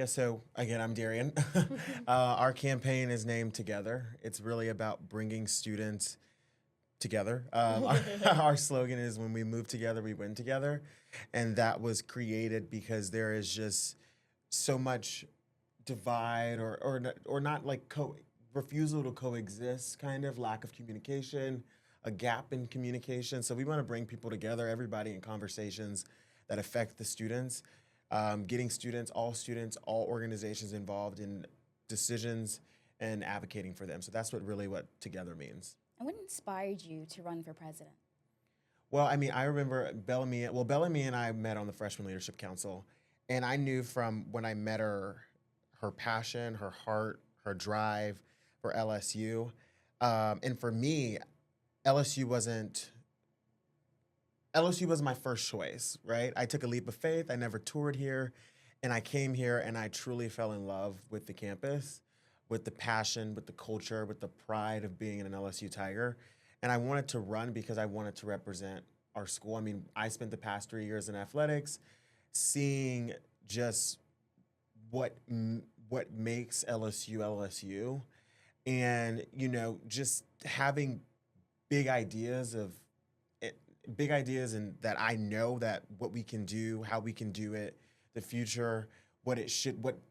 So again, I'm Darian. Our campaign is named Together. It's really about bringing students together. Our slogan is when we move together, we win together. And that was created because there is just so much divide or not like refusal to coexist, kind of lack of communication, a gap in communication. So we want to bring people together, everybody in conversations that affect the students, getting students, all organizations involved in decisions and advocating for them. So that's what together means. And what inspired you to run for president? Well, I mean, I remember Bellamy. Well, Bellamy and I met on the Freshman Leadership Council, and I knew from when I met her, her passion, her heart, her drive for LSU, and for me, LSU wasn't. LSU was my first choice, right? I took a leap of faith. I never toured here, and I came here, and I truly fell in love with the campus, with the passion, with the culture, with the pride of being an LSU Tiger. And I wanted to run because I wanted to represent our school. I mean, I spent the past 3 years in athletics, seeing just what makes LSU LSU, and just having big ideas of big ideas, and that I know that what we can do, how we can do it, the future, what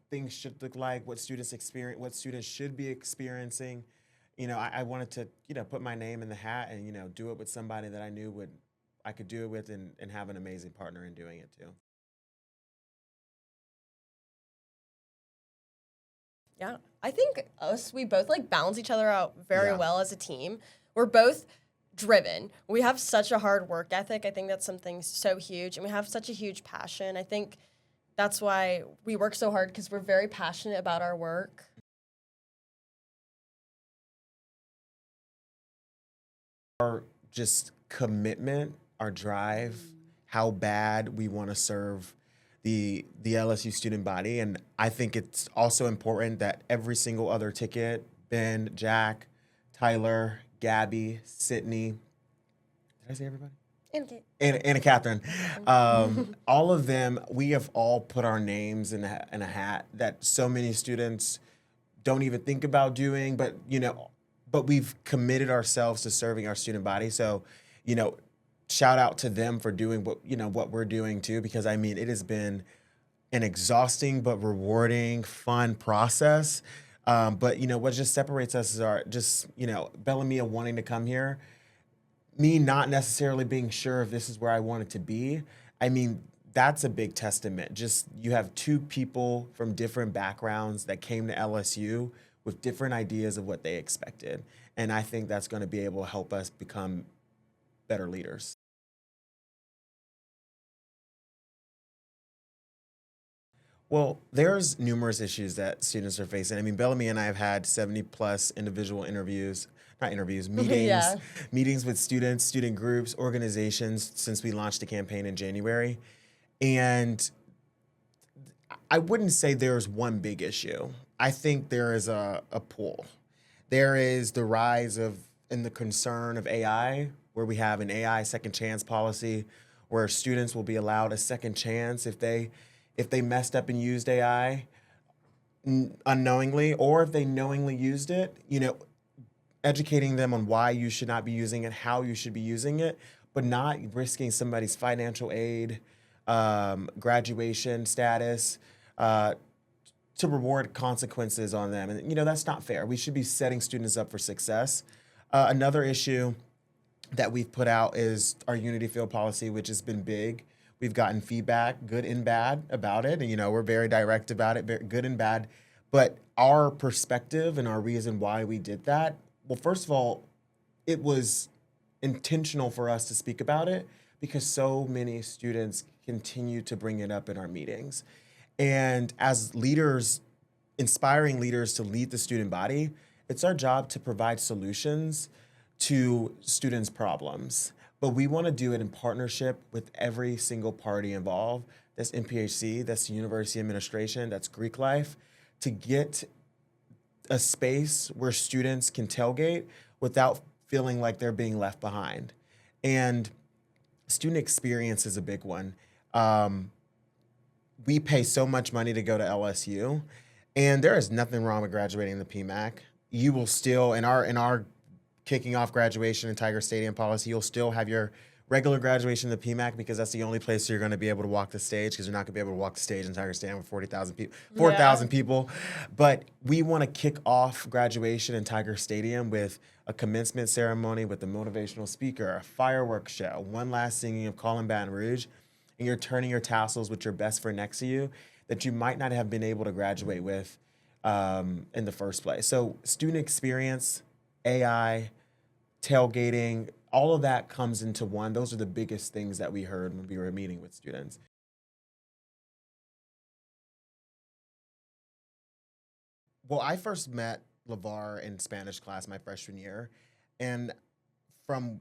things should look like, what students experience, what students should be experiencing. I wanted to, put my name in the hat and, do it with somebody that I knew I could do it with, and have an amazing partner in doing it too. Yeah, I think we both like balance each other out very Yeah. well as a team. We're both driven. We have such a hard work ethic. I think that's something so huge, and we have such a huge passion. I think that's why we work so hard, because we're very passionate about our work. Our just commitment, our drive, how bad we want to serve the LSU student body. And I think it's also important that every single other ticket, Ben, Jack, Tyler, Gabby, Sydney, did I say everybody? And Catherine, all of them, we have all put our names in a hat that so many students don't even think about doing, but we've committed ourselves to serving our student body. So, shout out to them for doing what we're doing too, because I mean, it has been an exhausting but rewarding, fun process. But what just separates us is Bellamia wanting to come here, me not necessarily being sure if this is where I wanted to be. I mean, that's a big testament. Just you have two people from different backgrounds that came to LSU with different ideas of what they expected. And I think that's going to be able to help us become better leaders. Well, there's numerous issues that students are facing. I mean, Bellamy and I have had 70 plus individual interviews, not interviews, meetings, Yeah. meetings with students, student groups, organizations since we launched the campaign in January. And I wouldn't say there's one big issue. I think there is a pool. There is the rise of and the concern of AI, where we have an AI second chance policy, where students will be allowed a second chance if they messed up and used AI unknowingly, or if they knowingly used it. Educating them on why you should not be using it, how you should be using it, but not risking somebody's financial aid, graduation status, to reward consequences on them. And, that's not fair. We should be setting students up for success. Another issue that we've put out is our Unity Field policy, which has been big. We've gotten feedback, good and bad, about it. And, we're very direct about it, very good and bad. But our perspective and our reason why we did that, well, first of all, it was intentional for us to speak about it because so many students continue to bring it up in our meetings. And as leaders, inspiring leaders to lead the student body, it's our job to provide solutions to students' problems. But we want to do it in partnership with every single party involved. That's NPHC, that's the University Administration, that's Greek Life, to get a space where students can tailgate without feeling like they're being left behind. And student experience is a big one. we pay so much money to go to LSU, and there is nothing wrong with graduating the PMAC. You will still in our kicking off graduation in Tiger Stadium policy, you'll still have your regular graduation in the PMAC because that's the only place you're going to be able to walk the stage because you're not going to be able to walk the stage in Tiger Stadium with 40,000 people, 4,000 people. But we want to kick off graduation in Tiger Stadium with a commencement ceremony with a motivational speaker, a fireworks show, one last singing of Call in Baton Rouge, and you're turning your tassels with your best friend next to you that you might not have been able to graduate with in the first place. So student experience, AI, tailgating, all of that comes into one. Those are the biggest things that we heard when we were meeting with students. Well, I first met LeVar in Spanish class my freshman year. And from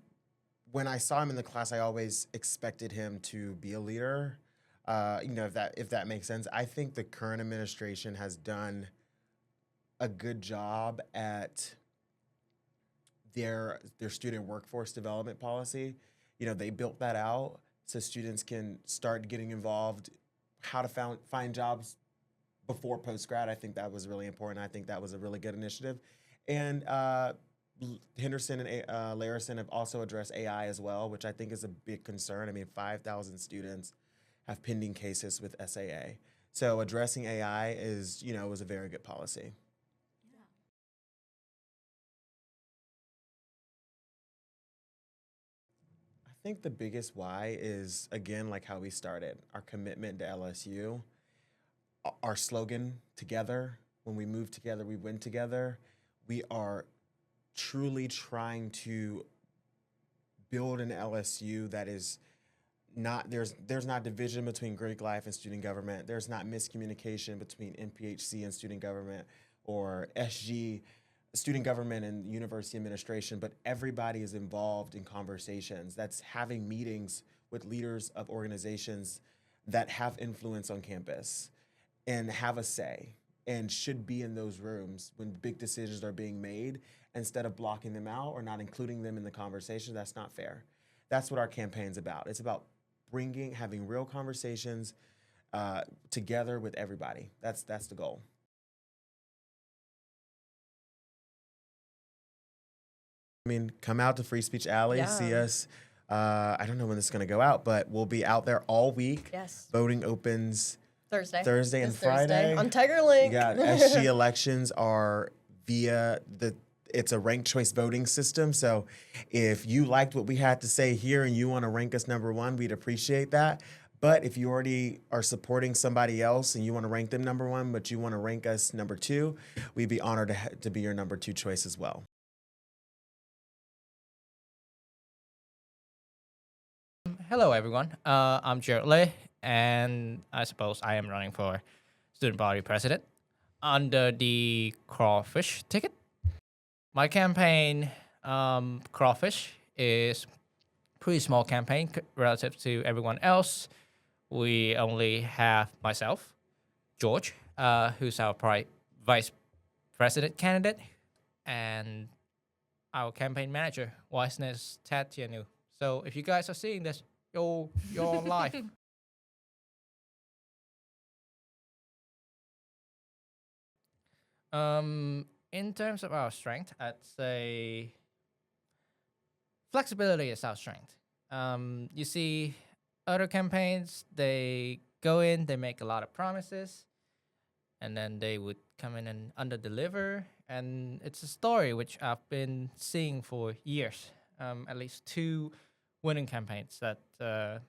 when I saw him in the class, I always expected him to be a leader. If that makes sense. I think the current administration has done a good job at their student workforce development policy. They built that out so students can start getting involved, how to find jobs before post grad. I think that was really important. I think that was a really good initiative. And Henderson and Larison have also addressed AI as well, which I think is a big concern. I mean, 5,000 students have pending cases with SAA. So addressing AI was a very good policy. I think the biggest why is, again, like how we started, our commitment to LSU, our slogan, together. When we move together, we win together. We are truly trying to build an LSU that is not, there's not division between Greek life and student government. There's not miscommunication between NPHC and student government or SG student government and university administration, but everybody is involved in conversations. That's having meetings with leaders of organizations that have influence on campus and have a say and should be in those rooms when big decisions are being made instead of blocking them out or not including them in the conversation. That's not fair. That's what our campaign's about. It's about having real conversations together with everybody. That's the goal. I mean, come out to Free Speech Alley, see us. I don't know when this is going to go out, but we'll be out there all week. Yes. Voting opens Thursday and This Friday. Thursday on Tiger Link. You got SG elections are via it's a ranked choice voting system. So if you liked what we had to say here and you want to rank us number one, we'd appreciate that. But if you already are supporting somebody else and you want to rank them number one, but you want to rank us number two, we'd be honored to be your number two choice as well. Hello, everyone. I'm Jared Lay, and I suppose I am running for student body president under the Crawfish ticket. My campaign, Crawfish, is pretty small campaign relative to everyone else. We only have myself, George, who's our vice president candidate, and our campaign manager, Wiseness Tatianu. So if you guys are seeing this, you're on live. In terms of our strength, I'd say flexibility is our strength. You see, other campaigns, they go in, they make a lot of promises, and then they would come in and under-deliver. And it's a story which I've been seeing for years, at least two winning campaigns that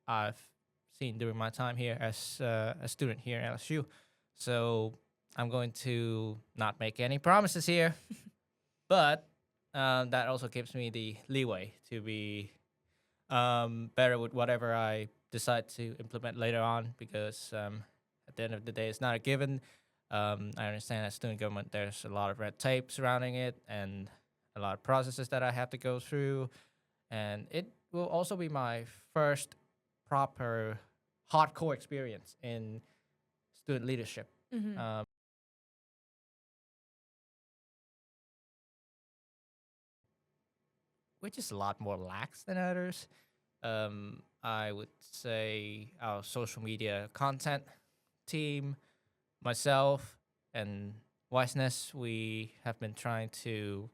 I've seen during my time here as a student here at LSU. So I'm going to not make any promises here, but that also gives me the leeway to be better with whatever I decide to implement later on, because at the end of the day, it's not a given. I understand that student government, there's a lot of red tape surrounding it and a lot of processes that I have to go through. And it will also be my first proper hardcore experience in student leadership. Which is a lot more lax than others. I would say our social media content team, myself, and Wiseness, we have been trying to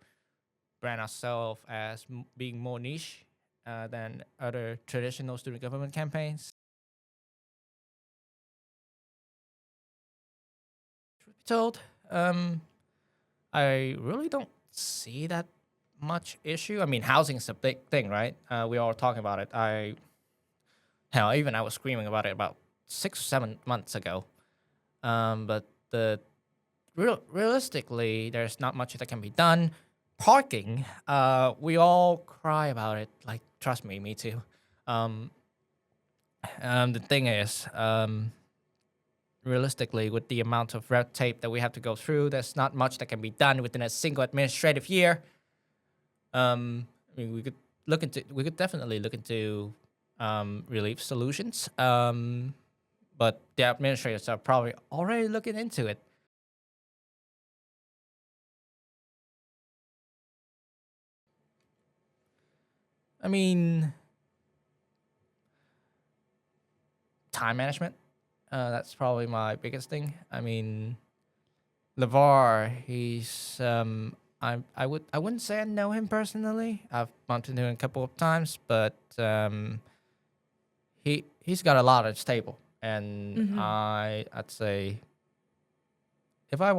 brand ourselves as being more niche than other traditional student government campaigns. Truth be told, I really don't see that much issue. I mean, housing is a big thing, right? We all talking about it. Even I was screaming about it about 6 or 7 months ago. But realistically, there's not much that can be done. Parking, we all cry about it. Like, trust me, me too. The thing is, realistically, with the amount of red tape that we have to go through, there's not much that can be done within a single administrative year. I mean, we could definitely look into relief solutions. But the administrators are probably already looking into it. I mean, time management. That's probably my biggest thing. I mean, LeVar, he's I wouldn't say I know him personally. I've bumped into him a couple of times, but he's got a lot on his table, and I'd say if I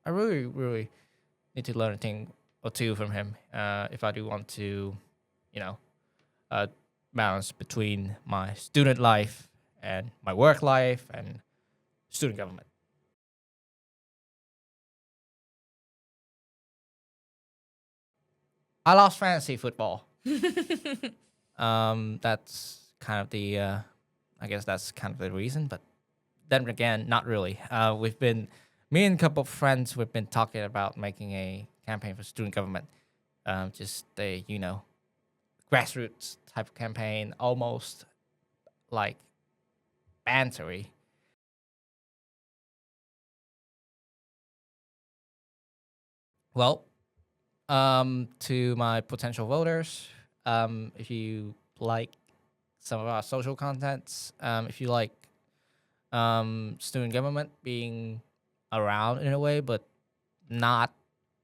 really need to learn a thing or two from him, if I do want to, balance between my student life and my work life and student government. I lost fantasy football. That's kind of the, I guess that's kind of the reason. But then again, not really. Me and a couple of friends, we've been talking about making a campaign for student government. Just a, grassroots type of campaign, almost like bantery. Well, to my potential voters, if you like some of our social contents, if you like student government being around in a way, but not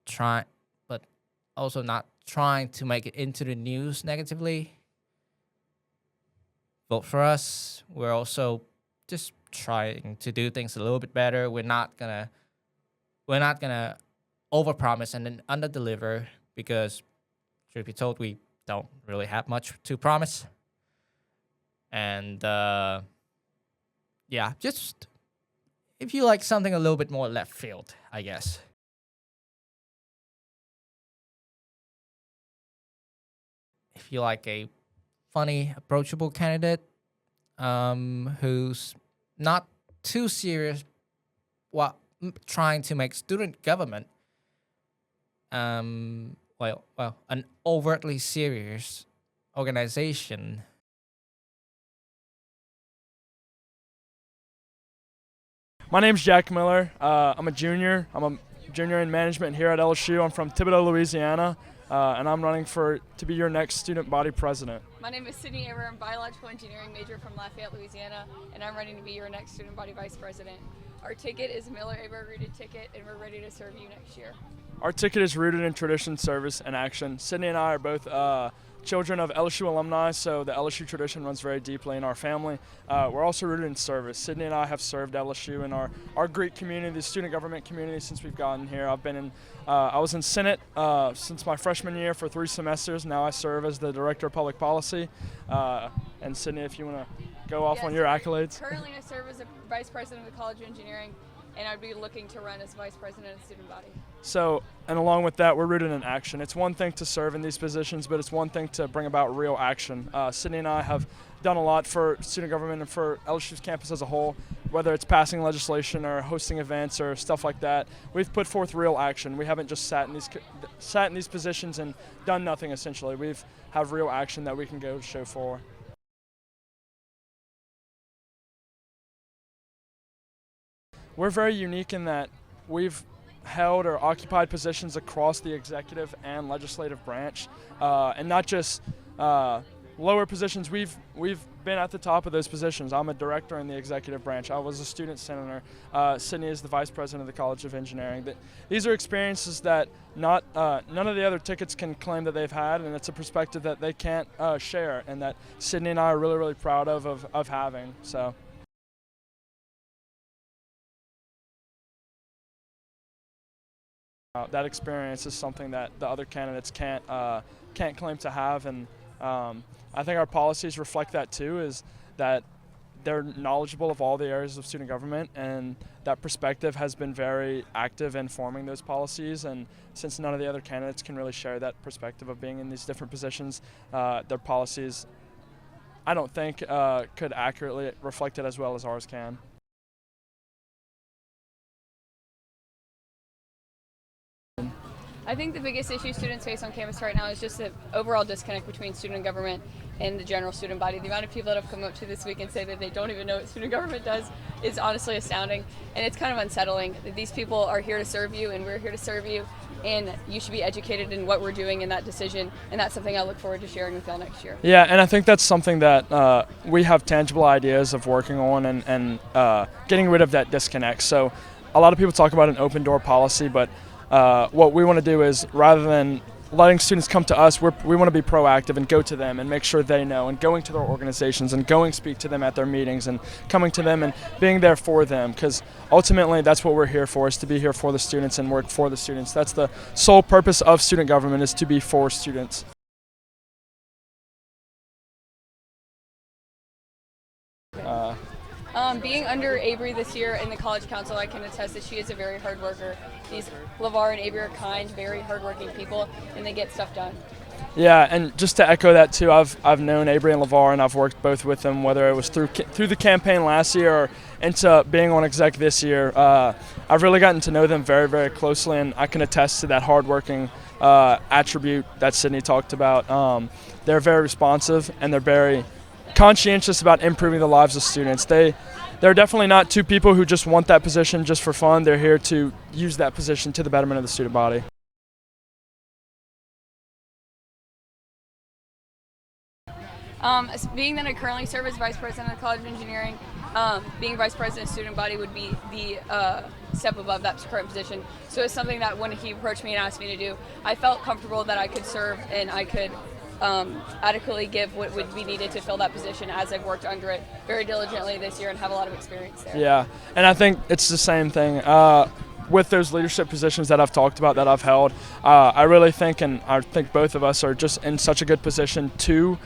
trying, but also not trying to make it into the news negatively, vote for us. We're also just trying to do things a little bit better. We're not gonna overpromise and then underdeliver because, truth be told, we don't really have much to promise. And just if you like something a little bit more left field, I guess. If you like a funny, approachable candidate who's not too serious while trying to make student government an overtly serious organization. My name's Jack Miller. I'm a junior. I'm a junior in management here at LSU. I'm from Thibodaux, Louisiana, and I'm running to be your next student body president. My name is Sydney Aber. I'm a biological engineering major from Lafayette, Louisiana, and I'm running to be your next student body vice president. Our ticket is a Miller Aber rooted ticket, and we're ready to serve you next year. Our ticket is rooted in tradition, service, and action. Sydney and I are both children of LSU alumni, so the LSU tradition runs very deeply in our family. We're also rooted in service. Sydney and I have served LSU in our Greek community, the student government community, since we've gotten here. I was in Senate since my freshman year for 3 semesters. Now I serve as the Director of Public Policy. And Sydney, if you want to go off on your accolades. Currently I serve as a vice president of the College of Engineering, and I'd be looking to run as vice president of the student body. So, and along with that, we're rooted in action. It's one thing to serve in these positions, but it's one thing to bring about real action. Sydney and I have done a lot for student government and for LSU's campus as a whole, whether it's passing legislation or hosting events or stuff like that. We've put forth real action. We haven't just sat in these positions and done nothing, essentially. We've have real action that we can go show for. We're very unique in that we've held or occupied positions across the executive and legislative branch, and not just lower positions, we've been at the top of those positions. I'm a director in the executive branch. I was a student senator. Sydney is the vice president of the College of Engineering. These are experiences that none of the other tickets can claim that they've had, and it's a perspective that they can't share, and that Sydney and I are really, really proud of having. So. That experience is something that the other candidates can't claim to have, and I think our policies reflect that too, is that they're knowledgeable of all the areas of student government, and that perspective has been very active in forming those policies. And since none of the other candidates can really share that perspective of being in these different positions, their policies, I don't think, could accurately reflect it as well as ours can. I think the biggest issue students face on campus right now is just the overall disconnect between student government and the general student body. The amount of people that have come up to this week and say that they don't even know what student government does is honestly astounding, and it's kind of unsettling. These people are here to serve you, and we're here to serve you, and you should be educated in what we're doing in that decision, and that's something I look forward to sharing with y'all next year. Yeah, and I think that's something that we have tangible ideas of working on, and getting rid of that disconnect. So a lot of people talk about an open door policy, but what we want to do is, rather than letting students come to us, we want to be proactive and go to them and make sure they know, and going to their organizations and going speak to them at their meetings and coming to them and being there for them, because ultimately that's what we're here for, is to be here for the students and work for the students. That's the sole purpose of student government, is to be for students. Being under Avery this year in the College Council, I can attest that she is a very hard worker. These LeVar and Avery are kind, very hardworking people, and they get stuff done. Yeah, and just to echo that too, I've known Avery and LeVar, and I've worked both with them, whether it was through the campaign last year or into being on exec this year. I've really gotten to know them very, very closely, and I can attest to that hardworking attribute that Sydney talked about. They're very responsive, and they're very conscientious about improving the lives of students. They're definitely not two people who just want that position just for fun. They're here to use that position to the betterment of the student body. Being that I currently serve as Vice President of the College of Engineering, being Vice President of Student Body would be the step above that current position. So it's something that when he approached me and asked me to do, I felt comfortable that I could serve and I could adequately give what would be needed to fill that position, as I've worked under it very diligently this year and have a lot of experience there. Yeah, and I think it's the same thing. With those leadership positions that I've talked about, that I've held, I really think, and I think both of us are just in such a good position to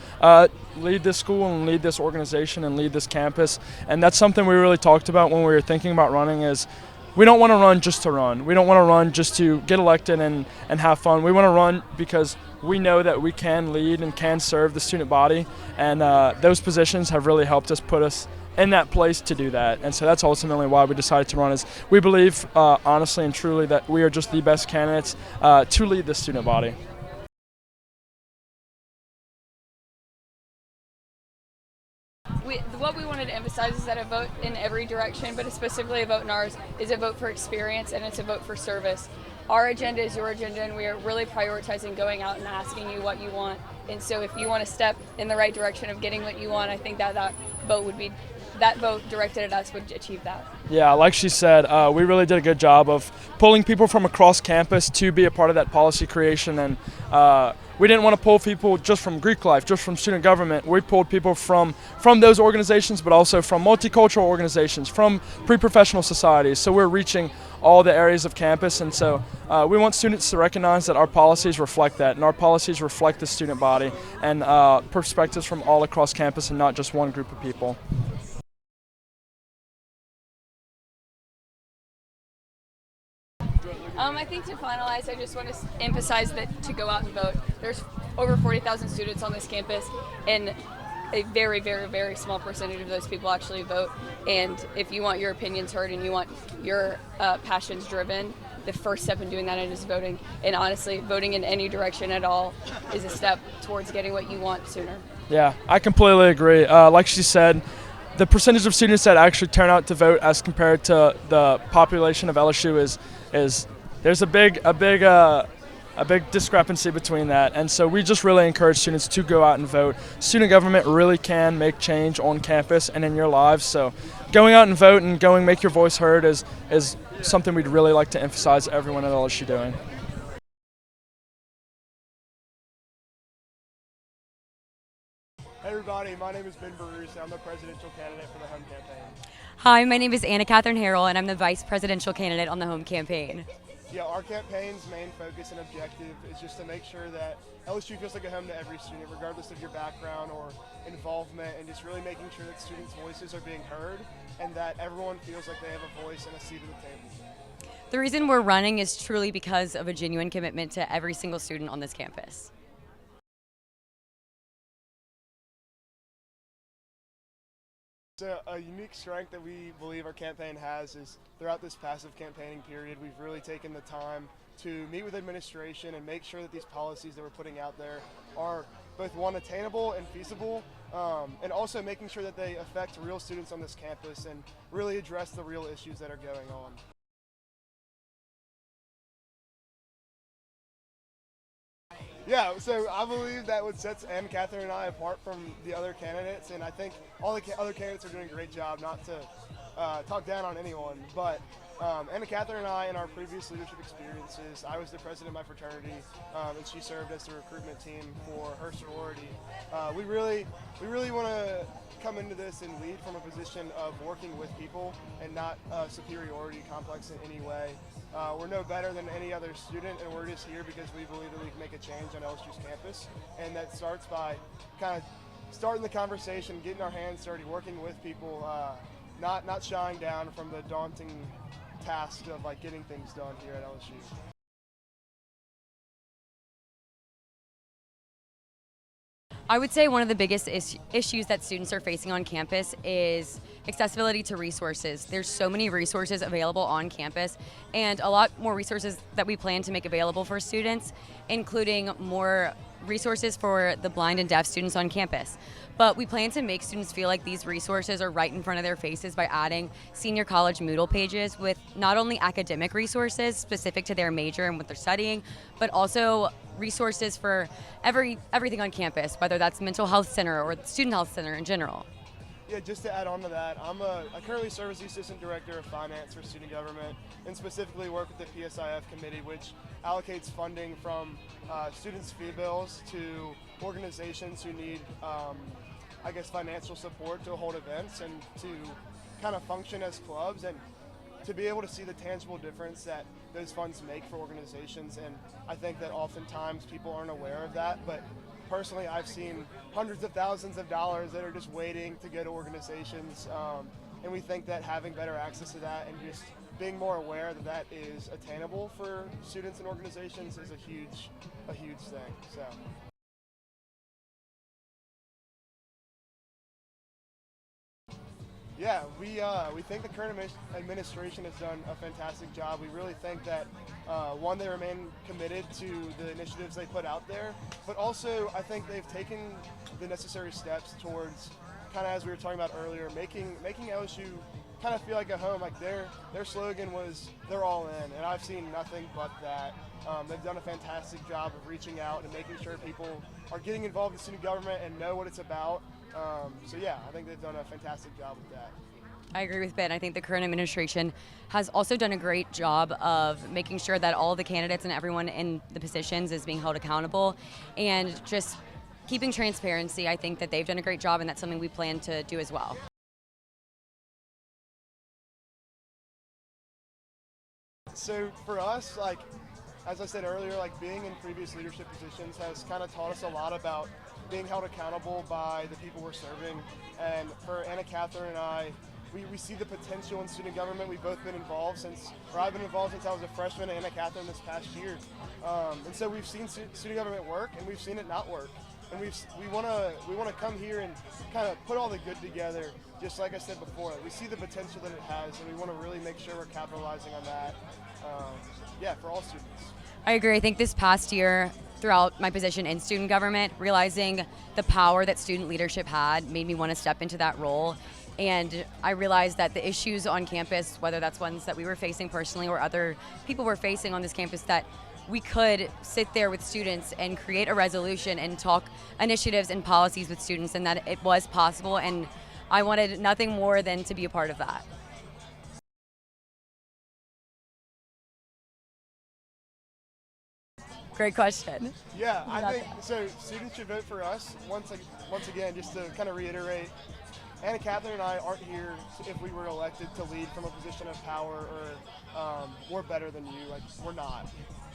lead this school and lead this organization and lead this campus. And that's something we really talked about when we were thinking about running, is we don't want to run just to run. We don't want to run just to get elected and have fun. We want to run because we know that we can lead and can serve the student body, and those positions have really helped us put us in that place to do that. And so that's ultimately why we decided to run, is we believe honestly and truly that we are just the best candidates to lead the student body. What we wanted to emphasize is that a vote in every direction, but specifically a vote in ours, is a vote for experience, and it's a vote for service. Our agenda is your agenda, and we are really prioritizing going out and asking you what you want. And so if you want to step in the right direction of getting what you want, I think that vote directed at us would achieve that. Yeah, like she said, we really did a good job of pulling people from across campus to be a part of that policy creation, and we didn't want to pull people just from Greek life, just from student government. We pulled people from those organizations, but also from multicultural organizations, from pre-professional societies. So we're reaching all the areas of campus, and so we want students to recognize that our policies reflect that, and our policies reflect the student body and perspectives from all across campus, and not just one group of people. I think to finalize, I just want to emphasize that to go out and vote, there's over 40,000 students on this campus, and a very, very, very small percentage of those people actually vote. And if you want your opinions heard and you want your passions driven, the first step in doing that is voting. And honestly, voting in any direction at all is a step towards getting what you want sooner. Yeah, I completely agree. Like she said, the percentage of students that actually turn out to vote as compared to the population of LSU is there's a big a big discrepancy between that. And so we just really encourage students to go out and vote. Student government really can make change on campus and in your lives. So going out and vote and going make your voice heard is something we'd really like to emphasize everyone at LSU doing. Hey everybody, my name is Ben Barus. I'm the presidential candidate for the Home Campaign. Hi, my name is Anna Catherine Harrell, and I'm the vice presidential candidate on the Home Campaign. Yeah, our campaign's main focus and objective is just to make sure that LSU feels like a home to every student, regardless of your background or involvement, and just really making sure that students' voices are being heard and that everyone feels like they have a voice and a seat at the table. The reason we're running is truly because of a genuine commitment to every single student on this campus. So a unique strength that we believe our campaign has is throughout this passive campaigning period, we've really taken the time to meet with administration and make sure that these policies that we're putting out there are both one, attainable and feasible, and also making sure that they affect real students on this campus and really address the real issues that are going on. Yeah, so I believe that what sets Ann, Catherine, and I apart from the other candidates, and I think all the other candidates are doing a great job, not to talk down on anyone, but Anna Catherine and I, in our previous leadership experiences, I was the president of my fraternity, and she served as the recruitment team for her sorority. We really want to come into this and lead from a position of working with people and not a superiority complex in any way. We're no better than any other student, and we're just here because we believe that we can make a change on LSU's campus, and that starts by kind of starting the conversation, getting our hands dirty, working with people, not shying down from the daunting task of like getting things done here at LSU. I would say one of the biggest issues that students are facing on campus is accessibility to resources. There's so many resources available on campus, and a lot more resources that we plan to make available for students, including more resources for the blind and deaf students on campus. But we plan to make students feel like these resources are right in front of their faces by adding senior college Moodle pages with not only academic resources specific to their major and what they're studying, but also resources for everything on campus, whether that's mental health center or student health center in general. Yeah, just to add on to that, I currently serve as the Assistant Director of Finance for Student Government, and specifically work with the PSIF committee, which allocates funding from students' fee bills to organizations who need, financial support to hold events and to kind of function as clubs, and to be able to see the tangible difference that those funds make for organizations. And I think that oftentimes people aren't aware of that, but personally, I've seen hundreds of thousands of dollars that are just waiting to go to organizations, and we think that having better access to that and just being more aware that that is attainable for students and organizations is a huge thing. So. Yeah, we think the current administration has done a fantastic job. We really think that, one, they remain committed to the initiatives they put out there, but also I think they've taken the necessary steps towards, kind of as we were talking about earlier, making LSU kind of feel like a home. Like their slogan was, "They're all in," and I've seen nothing but that. They've done a fantastic job of reaching out and making sure people are getting involved in student government and know what it's about. So yeah, I think they've done a fantastic job with that. I agree with Ben. I think the current administration has also done a great job of making sure that all the candidates and everyone in the positions is being held accountable and just keeping transparency. I think that they've done a great job, and that's something we plan to do as well. So for us, as I said earlier, being in previous leadership positions has kind of taught us a lot about being held accountable by the people we're serving. And for Anna Catherine and I, we see the potential in student government. We've both been involved I've been involved since I was a freshman, and Anna Catherine this past year. And so we've seen student government work, and we've seen it not work. And we want to come here and kind of put all the good together. Just like I said before, we see the potential that it has, and we want to really make sure we're capitalizing on that. For all students. I agree. I think this past year, throughout my position in student government, realizing the power that student leadership had made me want to step into that role And I realized that the issues on campus, whether that's ones that we were facing personally or other people were facing on this campus, that we could sit there with students and create a resolution and talk initiatives and policies with students, and that it was possible. And I wanted nothing more than to be a part of that. Great question. Yeah, I think so. Students should vote for us. Once again, just to kind of reiterate, Anna Catherine and I aren't here if we were elected to lead from a position of power or we're better than you. Like, we're not.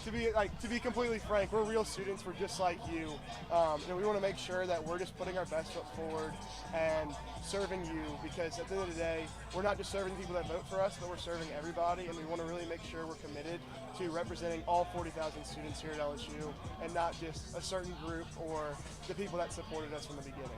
To be completely frank, we're real students. We're just like you. And we want to make sure that we're just putting our best foot forward and serving you, because at the end of the day, we're not just serving people that vote for us, but we're serving everybody, and we want to really make sure we're committed to representing all 40,000 students here at LSU and not just a certain group or the people that supported us from the beginning.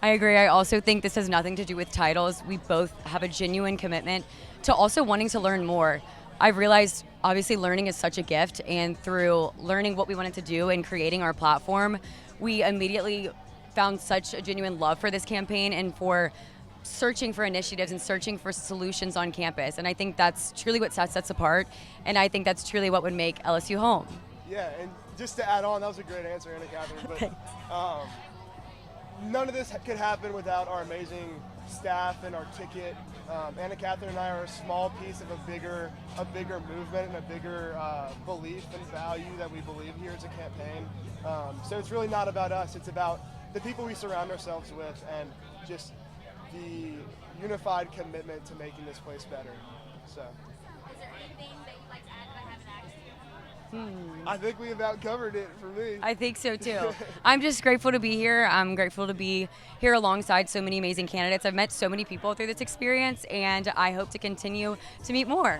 I agree. I also think this has nothing to do with titles. We both have a genuine commitment to also wanting to learn more. I've realized, obviously, learning is such a gift, and through learning what we wanted to do and creating our platform, we immediately found such a genuine love for this campaign and for searching for initiatives and searching for solutions on campus. And I think that's truly what sets us apart, and I think that's truly what would make LSU home. Yeah, and just to add on, that was a great answer, Anna Catherine, but none of this could happen without our amazing staff and our ticket. Anna Catherine and I are a small piece of a bigger movement and a bigger belief and value that we believe here as a campaign. So it's really not about us. It's about the people we surround ourselves with and just the unified commitment to making this place better. So. Is there anything that you'd like to add that I haven't asked you? I think we about covered it for me. I think so too. I'm just grateful to be here. I'm grateful to be here alongside so many amazing candidates. I've met so many people through this experience, and I hope to continue to meet more.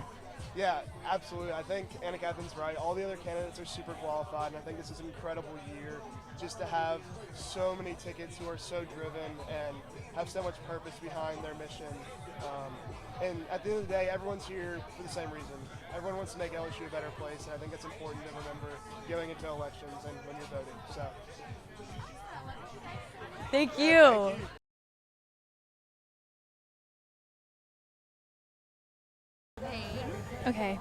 Yeah, absolutely. I think Anna Catherine's right. All the other candidates are super qualified, and I think this is an incredible year just to have so many tickets who are so driven and have so much purpose behind their mission. And at the end of the day, everyone's here for the same reason. Everyone wants to make LSU a better place, and I think it's important to remember going into elections and when you're voting. So, Thank you. thank you. Okay.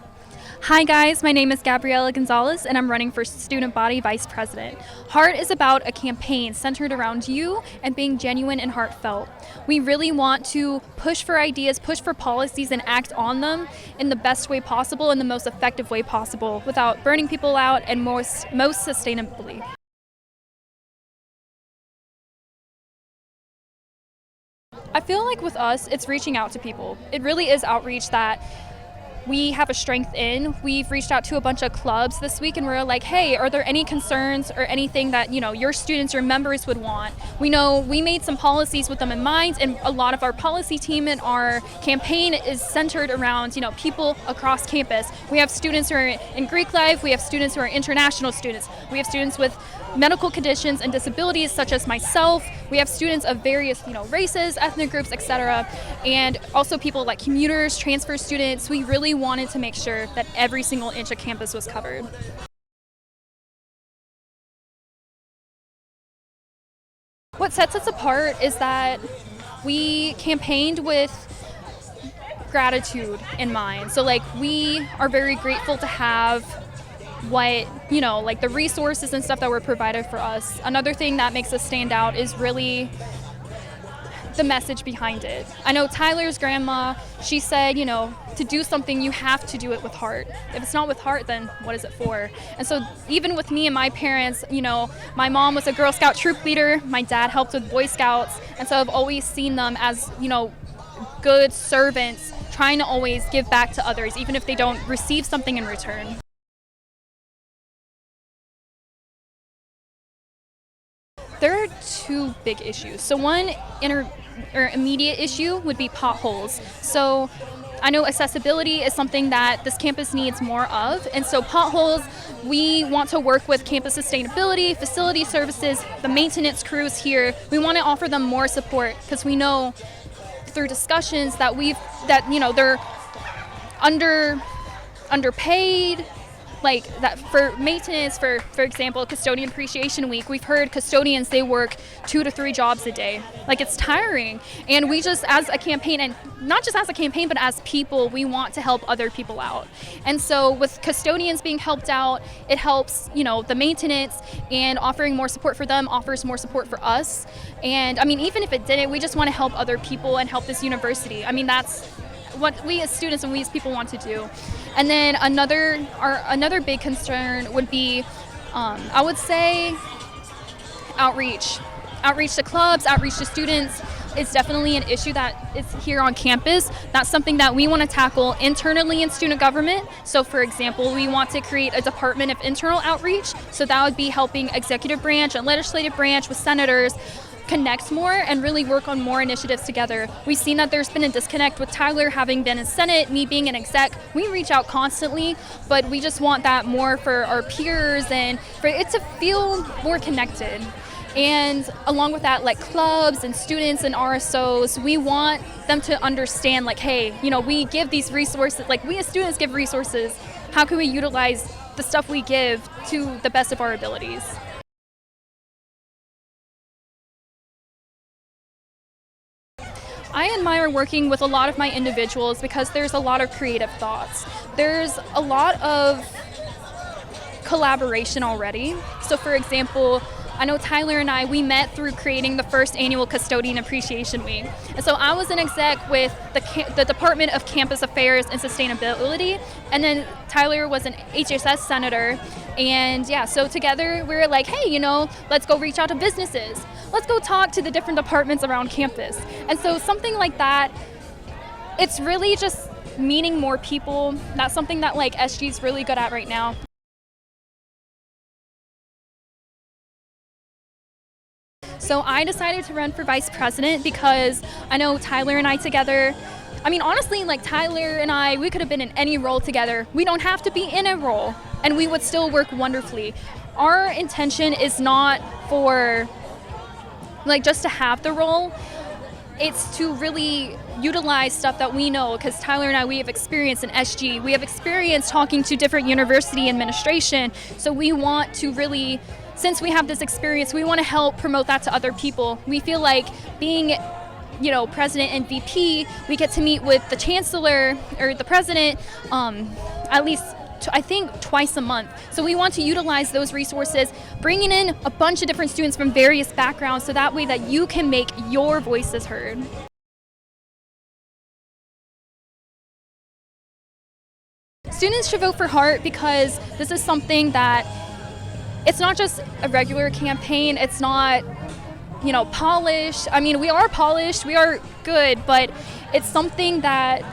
Hi guys, my name is Gabriela Gonzalez and I'm running for Student Body Vice President. HEART is about a campaign centered around you and being genuine and heartfelt. We really want to push for ideas, push for policies, and act on them in the best way possible, in the most effective way possible, without burning people out and most sustainably. I feel like with us, it's reaching out to people. It really is outreach that we have a strength in. We've reached out to a bunch of clubs this week and we're like, hey, are there any concerns or anything that, your students or members would want? We know we made some policies with them in mind, and a lot of our policy team and our campaign is centered around, people across campus. We have students who are in Greek life, we have students who are international students, we have students with medical conditions and disabilities such as myself. We have students of various, races, ethnic groups, etc. And also people like commuters, transfer students. We really wanted to make sure that every single inch of campus was covered. What sets us apart is that we campaigned with gratitude in mind. So we are very grateful to have what, the resources and stuff that were provided for us. Another thing that makes us stand out is really the message behind it. I know Tyler's grandma, she said, to do something, you have to do it with heart. If it's not with heart, then what is it for? And so even with me and my parents, my mom was a Girl Scout troop leader, my dad helped with Boy Scouts, and so I've always seen them as, good servants, trying to always give back to others, even if they don't receive something in return. There are two big issues. So one immediate issue would be potholes. So I know accessibility is something that this campus needs more of, and so potholes, we want to work with campus sustainability, facility services, the maintenance crews here. We want to offer them more support because we know through discussions that they're underpaid, like that for maintenance, for example, Custodian Appreciation Week, we've heard custodians, they work 2 to 3 jobs a day. Like, it's tiring. And we just, as a campaign, and not just as a campaign, but as people, we want to help other people out. And so with custodians being helped out, it helps, the maintenance, and offering more support for them offers more support for us. And I mean, even if it didn't, we just want to help other people and help this university. I mean, that's what we as students and we as people want to do. And then another big concern would be, I would say, outreach to clubs, outreach to students. It's definitely an issue that is here on campus. That's something that we want to tackle internally in student government. So for example, we want to create a department of internal outreach. So that would be helping executive branch and legislative branch with senators connect more and really work on more initiatives together. We've seen that there's been a disconnect with Tyler having been in Senate, me being an exec. We reach out constantly, but we just want that more for our peers and for it to feel more connected. And along with that, like clubs and students and RSOs, we want them to understand, like, hey, we give these resources, like we as students give resources. How can we utilize the stuff we give to the best of our abilities? I admire working with a lot of my individuals because there's a lot of creative thoughts. There's a lot of collaboration already. So for example, I know Tyler and I, we met through creating the first annual Custodian Appreciation Week. And so I was an exec with the Department of Campus Affairs and Sustainability, and then Tyler was an HSS senator. And yeah, so together we were like, hey, let's go reach out to businesses. Let's go talk to the different departments around campus. And so something like that, it's really just meeting more people. That's something that like SG is really good at right now. So I decided to run for vice president because I know Tyler and I together, I mean, honestly, like Tyler and I, we could have been in any role together. We don't have to be in a role, and we would still work wonderfully. Our intention is not for like just to have the role. It's to really utilize stuff that we know, because Tyler and I, we have experience in SG. We have experience talking to different university administration. So we want to really, since we have this experience, we want to help promote that to other people. We feel like being, president and VP, we get to meet with the chancellor or the president at least I think twice a month. So we want to utilize those resources, bringing in a bunch of different students from various backgrounds so that way that you can make your voices heard. Students should vote for Heart because this is something that it's not just a regular campaign. It's not, polished. I mean, we are polished, we are good, but it's something that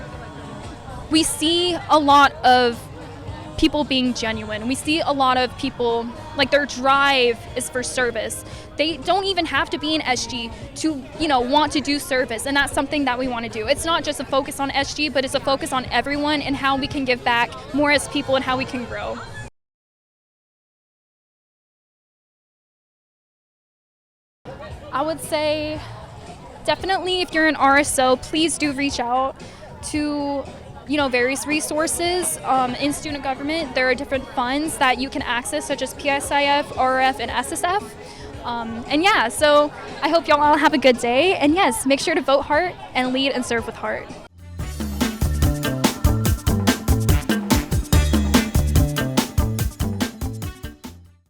we see a lot of people being genuine. We see a lot of people, like their drive is for service. They don't even have to be in SG to, want to do service, and that's something that we want to do. It's not just a focus on SG, but it's a focus on everyone and how we can give back more as people and how we can grow. I would say definitely if you're an RSO, please do reach out to various resources in student government. There are different funds that you can access, such as PSIF, RF, and SSF. So I hope y'all all have a good day. And yes, make sure to vote Heart and lead and serve with heart.